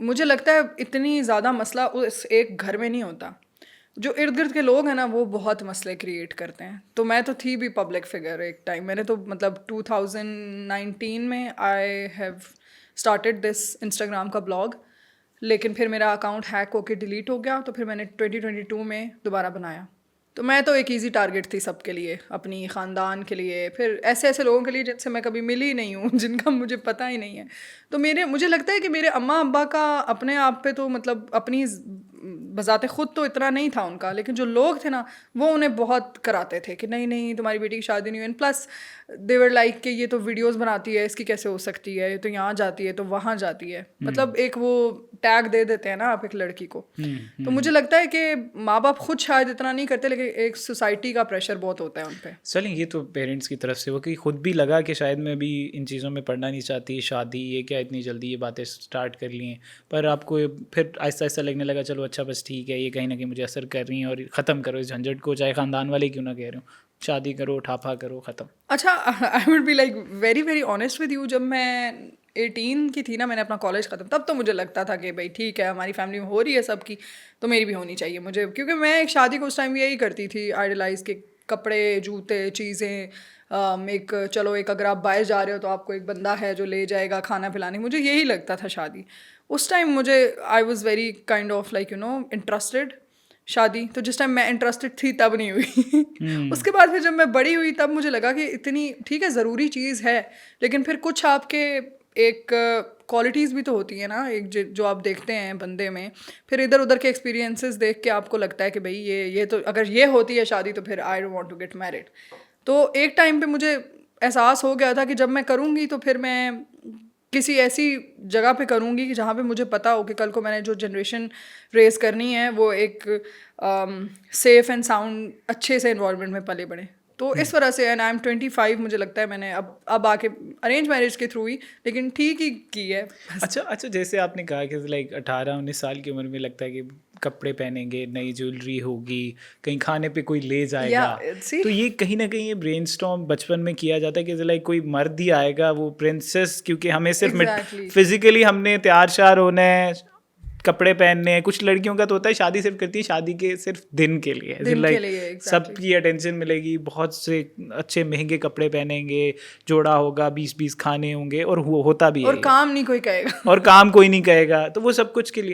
मुझे लगता है इतनी ज़्यादा मसला उस एक घर में नहीं होता। जो इर्द गिर्द के लोग हैं ना वो बहुत मसले क्रिएट करते हैं। तो मैं तो थी भी पब्लिक फिगर एक टाइम, मैंने तो मतलब 2019 में I have started this Instagram का ब्लॉग, लेकिन फिर मेरा अकाउंट हैक होके डिलीट हो गया, तो फिर मैंने 2022 में दोबारा बनाया। तो मैं तो एक इजी टारगेट थी सबके लिए, अपनी ख़ानदान के लिए, फिर ऐसे ऐसे लोगों के लिए जिनसे मैं कभी मिली ही नहीं हूँ जिनका मुझे पता ही नहीं है। तो मुझे लगता है कि मेरे अम्मा अब्बा का अपने आप पे तो मतलब अपनी बज़ाते ख़ुद तो इतना नहीं था उनका, लेकिन जो लोग थे ना वो उन्हें बहुत कराते थे कि नहीं नहीं तुम्हारी बेटी की शादी नहीं हुई। And plus they were like कि ये तो वीडियोस बनाती है, इसकी कैसे हो सकती है, ये तो यहाँ जाती है तो वहाँ जाती है, मतलब एक वो टैग दे देते हैं ना आप एक लड़की को। तो मुझे लगता है कि माँ बाप खुद शायद इतना नहीं करते, लेकिन एक सोसाइटी का प्रेशर बहुत होता है उन पर। चलें, ये तो पेरेंट्स की तरफ से वो कि खुद भी लगा कि शायद मैं भी इन चीज़ों में पढ़ना नहीं चाहती, शादी ये क्या इतनी जल्दी ये बातें स्टार्ट कर ली हैं, पर आपको फिर आहिस्ता आहिस्ता लगने लगा चलो अच्छा बस ठीक है, ये कहीं ना कहीं मुझे असर कर रही हैं और ख़त्म करो इस झंझट को, चाहे ख़ानदान वाले क्यों ना कह रहे हो, शादी करो ठापा करो ख़त्म। अच्छा, I would be like very very honest with you, जब मैं 18 की थी ना, मैंने अपना कॉलेज ख़त्म, तब तो मुझे लगता था कि भाई ठीक है हमारी फैमिली में हो रही है सबकी, तो मेरी भी होनी चाहिए मुझे, क्योंकि मैं एक शादी को उस टाइम यही करती थी, आइडलाइज़ के कपड़े जूते चीज़ें, एक चलो एक अगर आप बाहर जा रहे हो तो आपको एक बंदा है जो ले जाएगा खाना पिलाने, मुझे यही लगता था शादी उस टाइम। मुझे I was very kind of like interested शादी, तो जिस टाइम मैं इंटरेस्टेड थी तब नहीं हुई उसके बाद फिर जब मैं बड़ी हुई तब मुझे लगा कि इतनी ठीक है ज़रूरी चीज़ है, लेकिन फिर कुछ आपके एक क्वालिटीज़ भी तो होती है ना, एक जो आप देखते हैं बंदे में, फिर इधर उधर के एक्सपीरियंसेस देख के आपको लगता है कि भाई ये तो अगर ये होती है शादी तो फिर I don't want to get married. तो एक टाइम पे मुझे एहसास हो गया था कि जब मैं करूँगी तो फिर मैं किसी ऐसी जगह पे करूँगी कि जहाँ पे मुझे पता हो कि कल को मैंने जो जनरेशन रेस करनी है वो एक सेफ़ एंड साउंड अच्छे से इन्वायरमेंट में पले बढ़े। तो इस वजह से, एंड आई एम 25, मुझे लगता है मैंने अब आके अरेंज मैरिज के थ्रू ही, लेकिन ठीक ही की है। अच्छा, जैसे आपने कहा कि लाइक 18-19 साल की उम्र में लगता है कि कपड़े पहनेंगे, नई ज्वेलरी होगी, कहीं खाने पे कोई ले जाएगा, तो ये कहीं ना कहीं ये ब्रेनस्टॉर्म बचपन में किया जाता है कि लाइक कोई मर्द ही आएगा वो प्रिंसेस, क्योंकि हमें सिर्फ फिजिकली हमने तैयार श्यार होना है, कपड़े पहनने हैं। कुछ लड़कियों का तो होता है शादी सिर्फ करती है शादी के सिर्फ दिन के लिए, लाइक सबकी अटेंशन मिलेगी, बहुत से अच्छे महंगे कपड़े पहनेंगे, जोड़ा होगा, 20-20 खाने होंगे, और होता भी है और काम नहीं कोई कहेगा और काम कोई नहीं कहेगा, तो वो सब कुछ के लिए